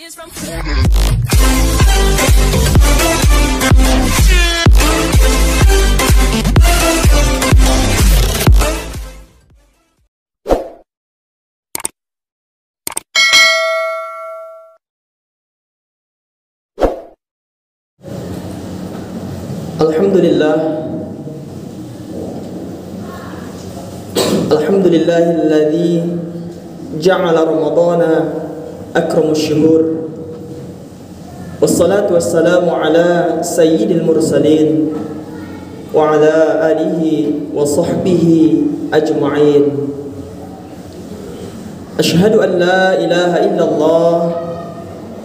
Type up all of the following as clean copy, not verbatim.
Alhamdulillahilladzi ja'ala ramadhana akramus syuhur, wassalatu wassalamu ala sayyidil mursalin wa ala alihi wa sahbihi ajma'in. Ashhadu an la ilaha illallah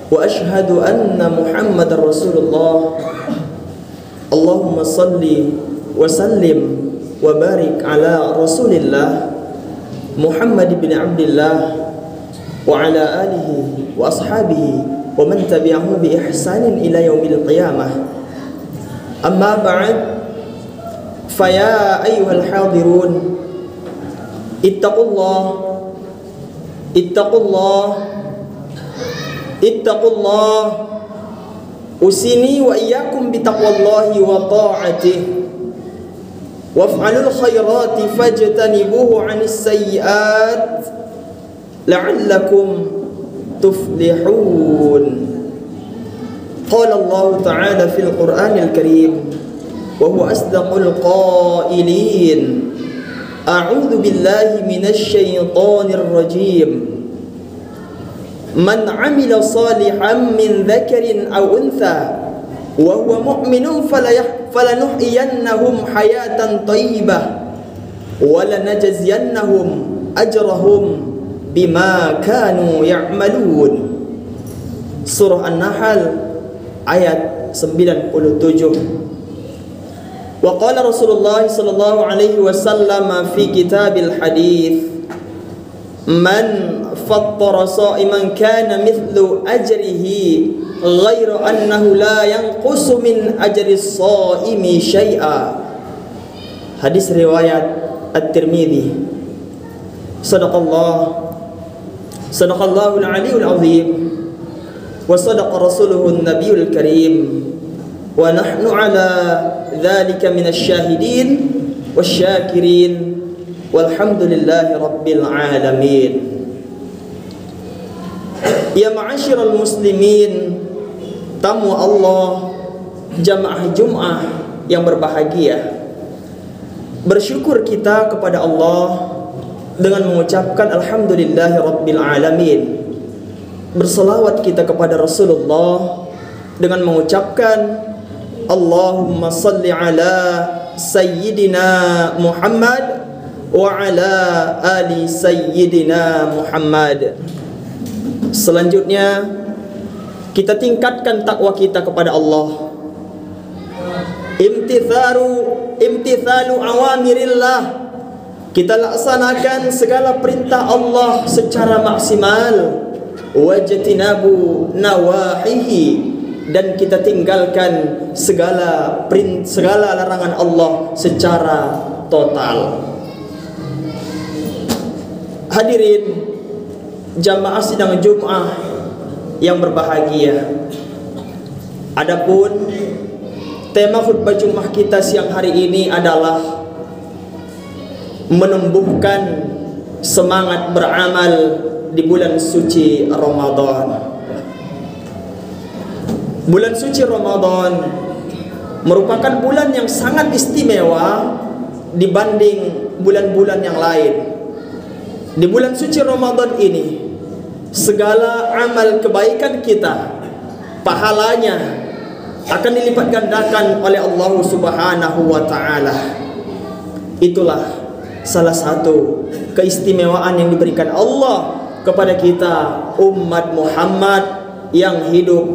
wa ashhadu anna Muhammadar Rasulullah. Allahumma salli wa sallim wa barik ala Rasulillah Muhammad bin Abdillah wa ala alihi wa ashabihi wa man tabi'ahu bi ihsanin ila yaumil qiyamah. Amma ba'd, fa ya ayyuhal hadirun, ittaqullah usini wa iyyakum bitaqwallahi wa ta'atihi waf'alul khairati fajtanibuhu 'anis sayyi'at la'allakum tuflihun. Qala Allah ta'ala fil Qur'anil Karim wa huwa asdaqul qailin, a'udzu billahi minasy syaithanir rajim. Man 'amila salihan min dzakarin aw untha wa huwa mu'minun falanuhyiyannahum hayatan thayyibah wa lanajziyannahum ajrahum bima kanu ya'malun. Surah An-Nahl ayat 97. Wa qala Rasulullah sallallahu alaihi wasallam fi kitabil hadits, man fattara sa'iman kana mithlu ajrihi ghairu annahu la yanqusu min ajri as-sa'imi syai'a. Hadis riwayat At-Tirmidzi. Sadaqallahul aliyyul azim wa sadaqa rasuluhun nabiyul karim wa nahnu ala dzalika minasy syahidin wasyakirin walhamdulillahi rabbil alamin. Ya ma'asyiral muslimin, tamu Allah, jamaah Jum'ah yang berbahagia, bersyukur kita kepada Allah dengan mengucapkan alhamdulillahi rabbil alamin. Berselawat kita kepada Rasulullah dengan mengucapkan Allahumma salli ala sayyidina Muhammad wa ala ali sayyidina Muhammad. Selanjutnya kita tingkatkan takwa kita kepada Allah. Imtithalu awamirillah, kita laksanakan segala perintah Allah secara maksimal. Wajtinabu nawahihi, dan kita tinggalkan segala larangan Allah secara total. Hadirin jamaah sidang Jum'ah yang berbahagia, adapun tema khutbah Jum'ah kita siang hari ini adalah menumbuhkan semangat beramal di bulan suci Ramadan. Bulan suci Ramadan merupakan bulan yang sangat istimewa dibanding bulan-bulan yang lain. Di bulan suci Ramadan ini, segala amal kebaikan kita, pahalanya akan dilipat gandakan oleh Allah Subhanahu wa ta'ala. Itulah salah satu keistimewaan yang diberikan Allah kepada kita umat Muhammad yang hidup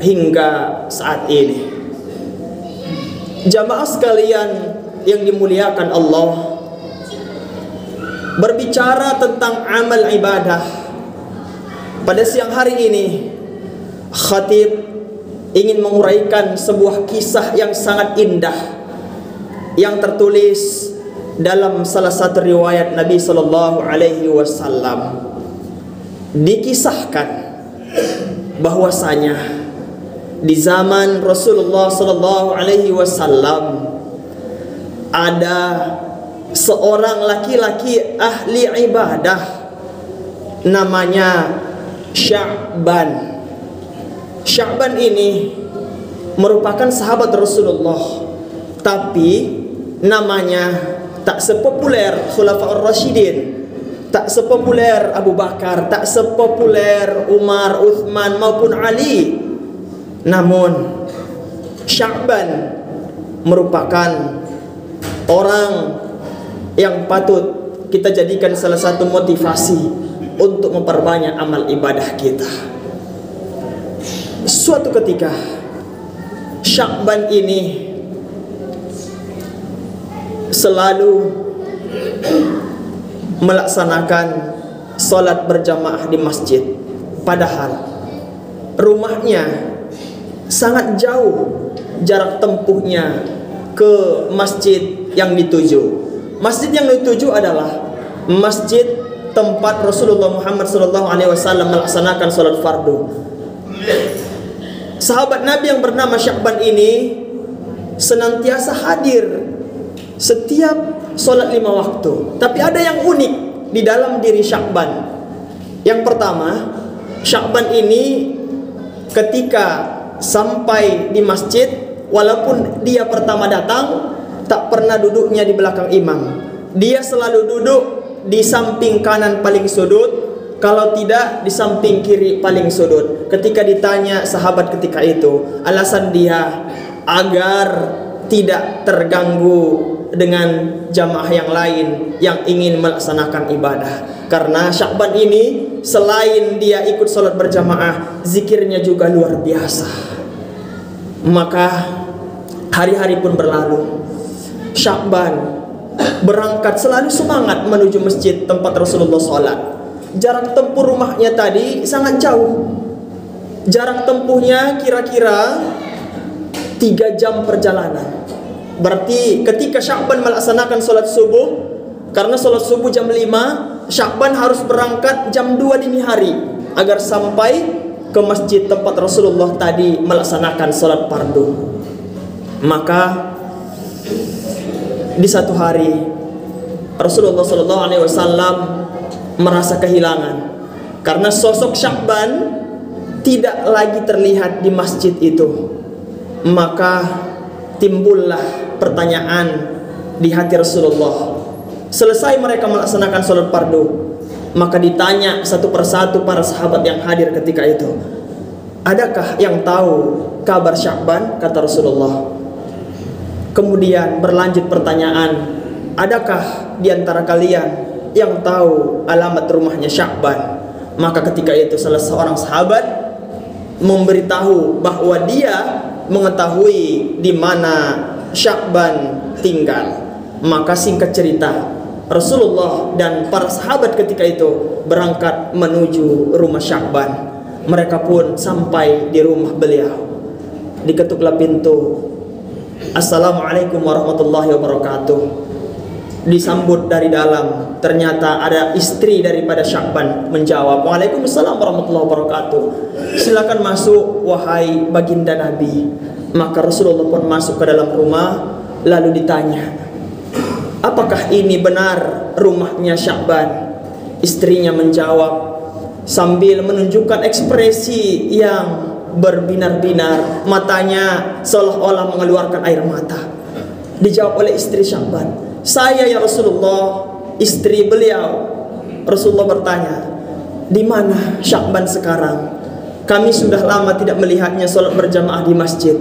hingga saat ini. Jamaah sekalian yang dimuliakan Allah, berbicara tentang amal ibadah, pada siang hari ini khatib ingin menguraikan sebuah kisah yang sangat indah yang tertulis dalam salah satu riwayat Nabi sallallahu alaihi wasallam. Dikisahkan bahwasanya di zaman Rasulullah sallallahu alaihi wasallam ada seorang laki-laki ahli ibadah namanya Sya'ban. Sya'ban ini merupakan sahabat Rasulullah, tapi namanya tak sepopuler Khulafaur Rasyidin, tak sepopuler Abu Bakar, tak sepopuler Umar, Uthman maupun Ali. Namun Sya'ban merupakan orang yang patut kita jadikan salah satu motivasi untuk memperbanyak amal ibadah kita. Suatu ketika Sya'ban ini selalu melaksanakan sholat berjamaah di masjid, padahal rumahnya sangat jauh jarak tempuhnya ke masjid yang dituju. Masjid yang dituju adalah masjid tempat Rasulullah Muhammad SAW melaksanakan sholat fardu. Sahabat Nabi yang bernama Sya'ban ini senantiasa hadir setiap sholat 5 waktu. Tapi ada yang unik di dalam diri Sya'ban. Yang pertama, Sya'ban ini ketika sampai di masjid, walaupun dia pertama datang, tak pernah duduknya di belakang imam. Dia selalu duduk di samping kanan paling sudut, kalau tidak di samping kiri paling sudut. Ketika ditanya sahabat ketika itu, alasan dia agar tidak terganggu dengan jamaah yang lain yang ingin melaksanakan ibadah. Karena Sya'ban ini selain dia ikut sholat berjamaah, zikirnya juga luar biasa. Maka hari-hari pun berlalu, Sya'ban berangkat selalu semangat menuju masjid tempat Rasulullah sholat. Jarak tempuh rumahnya tadi sangat jauh. Jarak tempuhnya kira-kira 3 jam perjalanan. Berarti ketika Sya'ban melaksanakan sholat subuh, karena sholat subuh jam 5, Sya'ban harus berangkat jam 2 dini hari agar sampai ke masjid tempat Rasulullah tadi melaksanakan sholat fardu. Maka di satu hari Rasulullah SAW merasa kehilangan karena sosok Sya'ban tidak lagi terlihat di masjid itu. Maka timbullah pertanyaan di hati Rasulullah. Selesai mereka melaksanakan sholat fardu, maka ditanya satu persatu para sahabat yang hadir ketika itu, adakah yang tahu kabar Sya'ban? Kata Rasulullah. Kemudian berlanjut pertanyaan, adakah di antara kalian yang tahu alamat rumahnya Sya'ban? Maka ketika itu salah seorang sahabat memberitahu bahwa dia mengetahui di mana Sya'ban tinggal. Maka singkat cerita, Rasulullah dan para sahabat ketika itu berangkat menuju rumah Sya'ban. Mereka pun sampai di rumah beliau. Diketuklah pintu. Assalamualaikum warahmatullahi wabarakatuh. Disambut dari dalam, ternyata ada istri daripada Sya'ban menjawab, Waalaikumsalam warahmatullahi wabarakatuh. Silakan masuk wahai baginda Nabi. Maka Rasulullah pun masuk ke dalam rumah, lalu ditanya, apakah ini benar rumahnya Sya'ban? Istrinya menjawab sambil menunjukkan ekspresi yang berbinar-binar, matanya seolah-olah mengeluarkan air mata. Dijawab oleh istri Sya'ban, saya ya Rasulullah, istri beliau. Rasulullah bertanya, di mana Sya'ban sekarang? Kami sudah lama tidak melihatnya sholat berjamaah di masjid.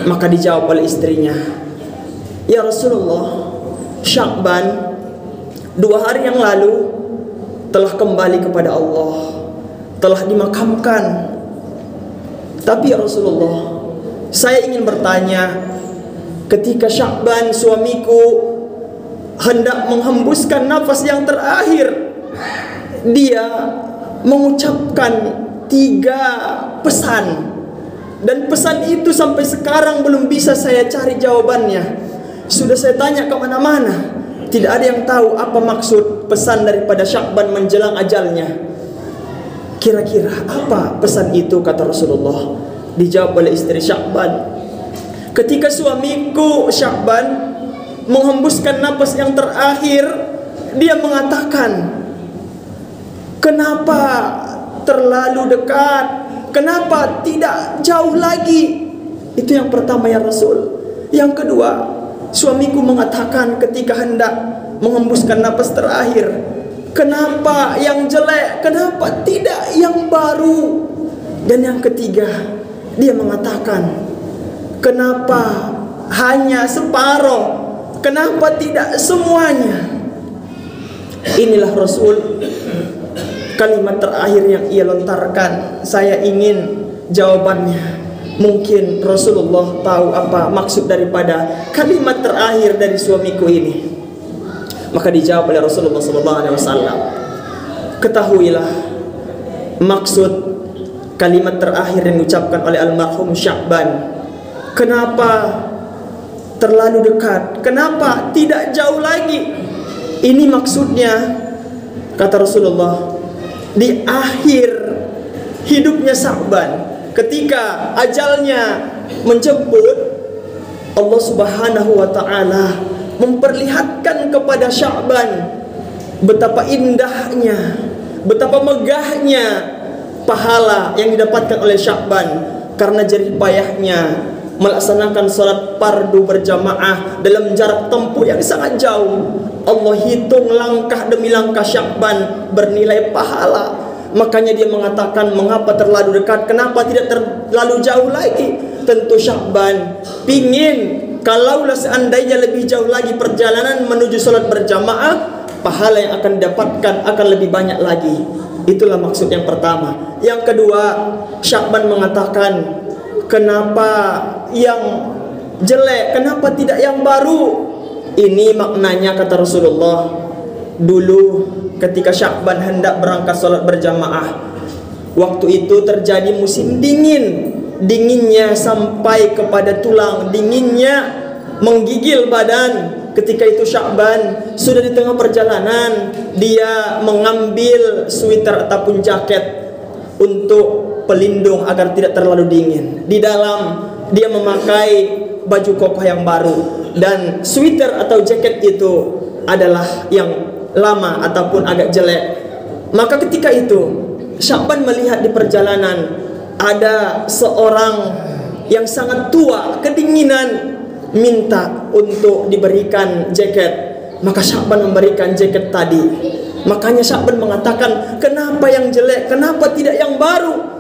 Maka dijawab oleh istrinya, ya Rasulullah, Sya'ban 2 hari yang lalu telah kembali kepada Allah, telah dimakamkan. Tapi ya Rasulullah, saya ingin bertanya, ketika Sya'ban suamiku hendak menghembuskan nafas yang terakhir, dia mengucapkan 3 pesan, dan pesan itu sampai sekarang belum bisa saya cari jawabannya. Sudah saya tanya kemana-mana, tidak ada yang tahu apa maksud pesan daripada Sya'ban menjelang ajalnya. Kira-kira apa pesan itu, kata Rasulullah? Dijawab oleh istri Sya'ban, ketika suamiku Sya'ban menghembuskan napas yang terakhir, dia mengatakan, kenapa terlalu dekat? Kenapa tidak jauh lagi? Itu yang pertama ya Rasul. Yang kedua, suamiku mengatakan ketika hendak menghembuskan napas terakhir, kenapa yang jelek? Kenapa tidak yang baru? Dan yang ketiga, dia mengatakan, kenapa hanya separuh? Kenapa tidak semuanya? Inilah Rasul, kalimat terakhir yang ia lontarkan. Saya ingin jawabannya. Mungkin Rasulullah tahu apa maksud daripada kalimat terakhir dari suamiku ini. Maka dijawab oleh Rasulullah SAW, ketahuilah maksud kalimat terakhir yang diucapkan oleh almarhum Sya'ban. Kenapa terlalu dekat? Kenapa tidak jauh lagi? Ini maksudnya, kata Rasulullah, di akhir hidupnya Sya'ban, ketika ajalnya menjemput, Allah Subhanahu wa ta'ala memperlihatkan kepada Sya'ban betapa indahnya, betapa megahnya pahala yang didapatkan oleh Sya'ban karena jerih payahnya melaksanakan sholat fardu berjamaah dalam jarak tempuh yang sangat jauh. Allah hitung langkah demi langkah Sya'ban bernilai pahala. Makanya dia mengatakan, mengapa terlalu dekat? Kenapa tidak terlalu jauh lagi? Tentu Sya'ban pingin, kalaulah seandainya lebih jauh lagi perjalanan menuju sholat berjamaah, pahala yang akan didapatkan akan lebih banyak lagi. Itulah maksud yang pertama. Yang kedua, Sya'ban mengatakan, kenapa yang jelek? Kenapa tidak yang baru? Ini maknanya, kata Rasulullah, dulu ketika Sya'ban hendak berangkat sholat berjamaah, waktu itu terjadi musim dingin, dinginnya sampai kepada tulang, dinginnya menggigil badan. Ketika itu Sya'ban sudah di tengah perjalanan, dia mengambil sweater ataupun jaket untuk pelindung agar tidak terlalu dingin. Di dalam dia memakai baju kokoh yang baru, dan sweater atau jaket itu adalah yang lama ataupun agak jelek. Maka ketika itu Sya'ban melihat di perjalanan ada seorang yang sangat tua, kedinginan, minta untuk diberikan jaket. Maka Sya'ban memberikan jaket tadi. Makanya Sya'ban mengatakan, kenapa yang jelek? Kenapa tidak yang baru?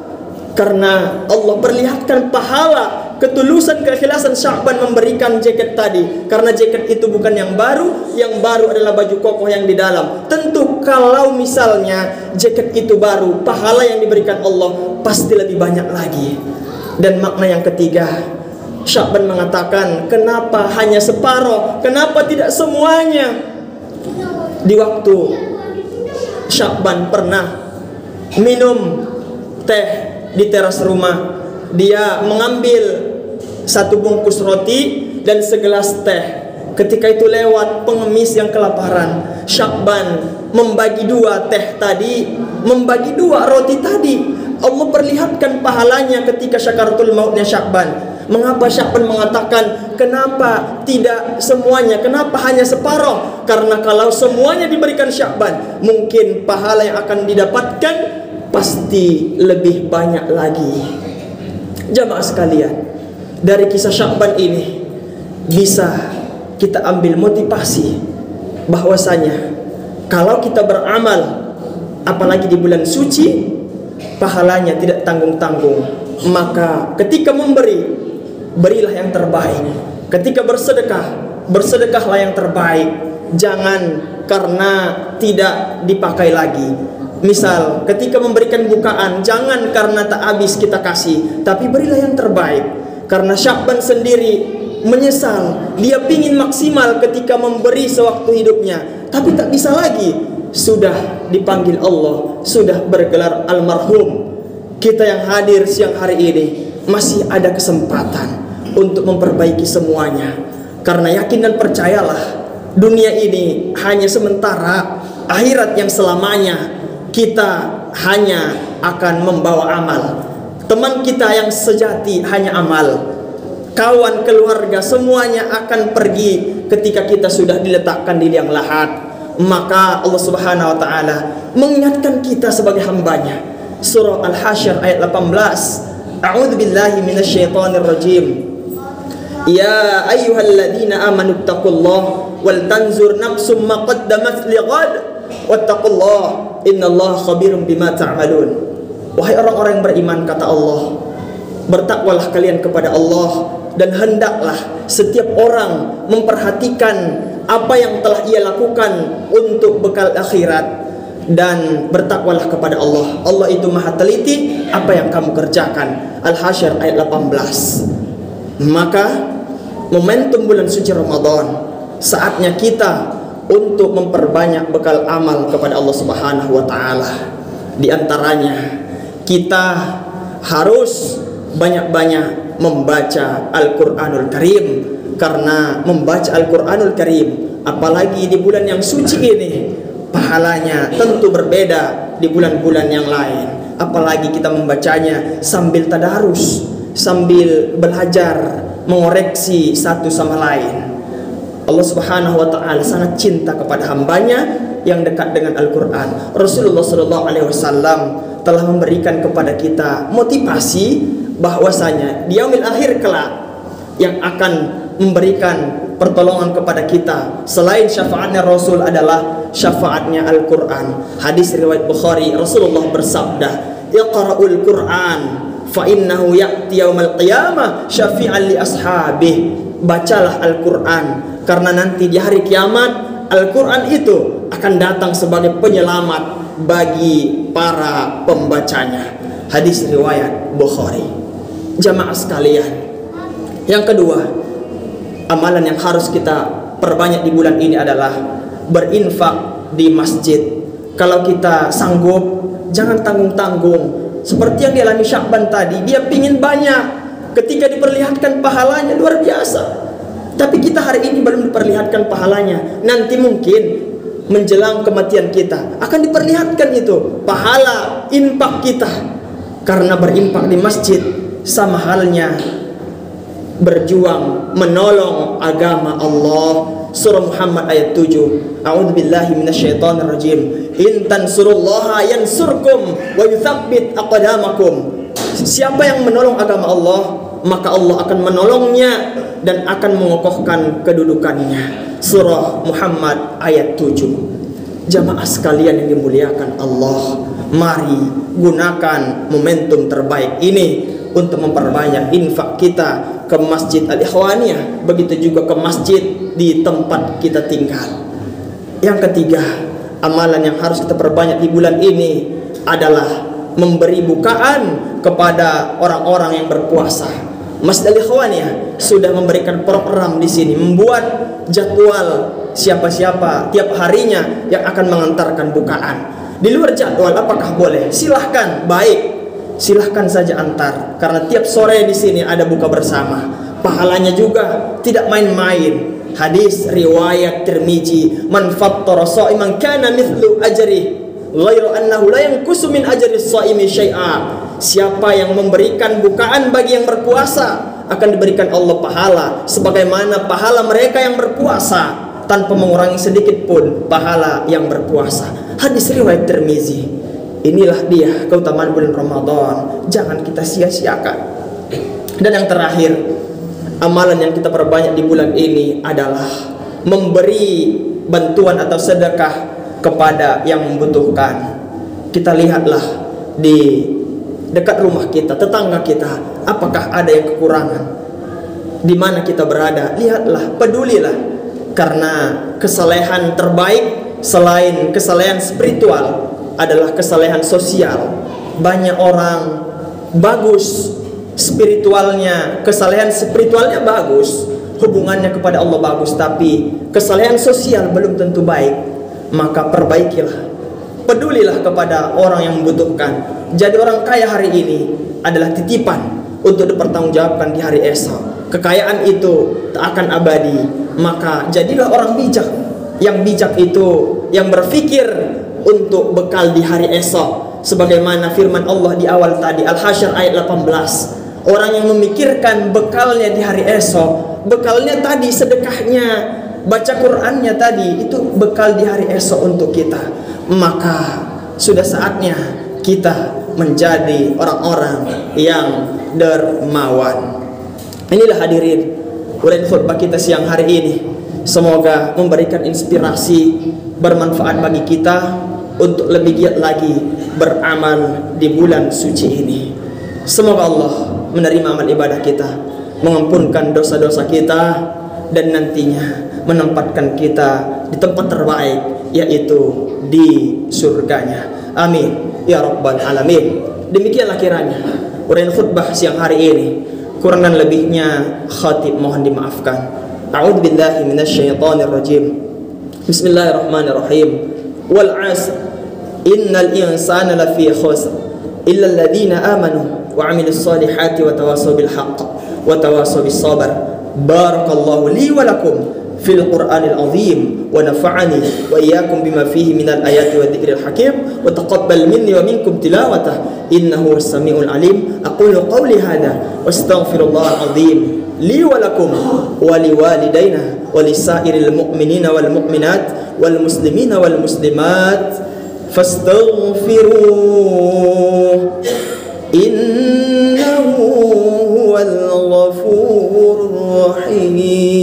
Karena Allah perlihatkan pahala, ketulusan, keikhlasan Sya'ban memberikan jaket tadi. Karena jaket itu bukan yang baru adalah baju kokoh yang di dalam. Tentu kalau misalnya jaket itu baru, pahala yang diberikan Allah pasti lebih banyak lagi. Dan makna yang ketiga, Sya'ban mengatakan, kenapa hanya separuh? Kenapa tidak semuanya? Di waktu Sya'ban pernah minum teh di teras rumah, dia mengambil satu bungkus roti dan segelas teh. Ketika itu lewat pengemis yang kelaparan, Sya'ban membagi dua teh tadi, membagi dua roti tadi. Allah perlihatkan pahalanya ketika syakaratul mautnya Sya'ban. Mengapa Sya'ban mengatakan, kenapa tidak semuanya? Kenapa hanya separuh? Karena kalau semuanya diberikan Sya'ban, mungkin pahala yang akan didapatkan pasti lebih banyak lagi. Jamaah sekalian, dari kisah Sya'ban ini bisa kita ambil motivasi bahwasanya kalau kita beramal, apalagi di bulan suci, pahalanya tidak tanggung-tanggung. Maka ketika memberi, berilah yang terbaik. Ketika bersedekah, bersedekahlah yang terbaik. Jangan karena tidak dipakai lagi. Misal ketika memberikan bukaan, jangan karena tak habis kita kasih, tapi berilah yang terbaik. Karena Sya'ban sendiri menyesal, dia pingin maksimal ketika memberi sewaktu hidupnya, tapi tak bisa lagi. Sudah dipanggil Allah, sudah bergelar almarhum. Kita yang hadir siang hari ini masih ada kesempatan untuk memperbaiki semuanya. Karena yakin dan percayalah, dunia ini hanya sementara, akhirat yang selamanya. Kita hanya akan membawa amal. Teman kita yang sejati hanya amal. Kawan, keluarga, semuanya akan pergi ketika kita sudah diletakkan di liang lahat. Maka Allah Subhanahu wa taala mengingatkan kita sebagai hambanya. Surah Al-Hasyr ayat 18. A'udzu billahi minasyaitonir rajim. Ya ayyuhalladzina amanu taqullaha wal tanzur nafsum ma qaddamat lighad wattaqullaha innallaha khabirum bima ta'malun. Wahai orang-orang yang beriman, kata Allah, bertakwalah kalian kepada Allah, dan hendaklah setiap orang memperhatikan apa yang telah ia lakukan untuk bekal akhirat, dan bertakwalah kepada Allah. Allah itu maha teliti apa yang kamu kerjakan. Al-Hasyr ayat 18. Maka momentum bulan suci Ramadan, saatnya kita untuk memperbanyak bekal amal kepada Allah Subhanahu wa taala. Di antaranya kita harus banyak-banyak membaca Al-Quranul Karim, karena membaca Al-Quranul Karim apalagi di bulan yang suci ini, pahalanya tentu berbeda di bulan-bulan yang lain. Apalagi kita membacanya sambil tadarus, sambil belajar, mengoreksi satu sama lain. Allah Subhanahu wa taala sangat cinta kepada hambanya yang dekat dengan Al-Quran. Rasulullah SAW telah memberikan kepada kita motivasi bahwasanya di yaumil akhir kelak yang akan memberikan pertolongan kepada kita selain syafaatnya Rasul adalah syafaatnya Al-Quran. Hadis riwayat Bukhari, Rasulullah bersabda, "Iqra'ul Quran fa innahu ya'ti yaumal qiyamah syafi'an li ashabih." Bacalah Al-Quran, karena nanti di hari kiamat Al-Quran itu akan datang sebagai penyelamat bagi para pembacanya. Hadis riwayat Bukhari. Jamaah sekalian, yang kedua, amalan yang harus kita perbanyak di bulan ini adalah berinfak di masjid. Kalau kita sanggup, jangan tanggung-tanggung. Seperti yang dialami Sya'ban tadi, dia pingin banyak, ketika diperlihatkan pahalanya luar biasa. Tapi kita hari ini belum diperlihatkan pahalanya. Nanti mungkin menjelang kematian kita akan diperlihatkan itu pahala infak kita. Karena berinfak di masjid sama halnya berjuang menolong agama Allah. Surah Muhammad ayat 7. A'udzubillahi minasyaitonir rajim. In tansurullaha yansurkum wa yutsabbit aqdamakum. Siapa yang menolong agama Allah, maka Allah akan menolongnya dan akan mengokohkan kedudukannya. Surah Muhammad ayat 7. Jamaah sekalian yang dimuliakan Allah, mari gunakan momentum terbaik ini untuk memperbanyak infak kita ke Masjid Al-Ikhwaniyah, begitu juga ke masjid di tempat kita tinggal. Yang ketiga, amalan yang harus kita perbanyak di bulan ini adalah memberi bukaan kepada orang-orang yang berpuasa. Masjid Al-Ikhwaniyah sudah memberikan program di sini, membuat jadwal siapa-siapa tiap harinya yang akan mengantarkan bukaan. Di luar jadwal apakah boleh? Silahkan, baik. Silahkan saja antar, karena tiap sore di sini ada buka bersama. Pahalanya juga tidak main-main. Hadis riwayat Tirmizi, man fattara sha'iman kana mithlu ajri ghairu annahu la yanqusu min ajri shaimi syai'a. Siapa yang memberikan bukaan bagi yang berpuasa akan diberikan Allah pahala sebagaimana pahala mereka yang berpuasa, tanpa mengurangi sedikit pun pahala yang berpuasa. Hadis riwayat Tirmizi. Inilah dia keutamaan bulan Ramadan, jangan kita sia-siakan. Dan yang terakhir, amalan yang kita perbanyak di bulan ini adalah memberi bantuan atau sedekah kepada yang membutuhkan. Kita lihatlah di dekat rumah kita, tetangga kita, apakah ada yang kekurangan? Di mana kita berada, lihatlah, pedulilah. Karena kesalehan terbaik selain kesalehan spiritual adalah kesalehan sosial. Banyak orang bagus spiritualnya, kesalehan spiritualnya bagus, hubungannya kepada Allah bagus, tapi kesalehan sosial belum tentu baik. Maka perbaikilah, pedulilah kepada orang yang membutuhkan. Jadi orang kaya hari ini adalah titipan untuk dipertanggungjawabkan di hari esok. Kekayaan itu tak akan abadi. Maka jadilah orang bijak. Yang bijak itu yang berpikir untuk bekal di hari esok. sebagaimana firman Allah di awal tadi, Al-Hasyr ayat 18. Orang yang memikirkan bekalnya di hari esok, bekalnya tadi sedekahnya, baca Qur'annya tadi, itu bekal di hari esok untuk kita. Maka sudah saatnya kita menjadi orang-orang yang dermawan. Inilah hadirin uraian khutbah kita siang hari ini. Semoga memberikan inspirasi bermanfaat bagi kita untuk lebih giat lagi beramal di bulan suci ini. Semoga Allah menerima amal ibadah kita, mengampunkan dosa-dosa kita, dan nantinya menempatkan kita di tempat terbaik, yaitu di surganya. Amin ya rabbal alamin. Demikianlah kiranya uraian khutbah siang hari ini. Kurang dan lebihnya khatib mohon dimaafkan. A'udzu billahi minasyaitonir rajim. Bismillahirrahmanirrahim. Wal 'asr innal insana lafi khusr illa alladhina amanu wa 'amilus solihati wa tawassaw bil haqq wa tawassaw bis sabr. Barakallahu li wa lakum fil Qur'anil azim wa nafa'ani wa iyyakum bima fihi minal ayati wa dzikril hakim wa taqabbal minni wa minkum tilawatah innahu was-sami'ul alim. Aqulu qawli hadha wa astaghfirullahal azim li wa lakum wa liwalidayna wa lisairil mu'minina wal mu'minat wal muslimina wal muslimat fastaghfiruh innahu huwal ghafurur rahim.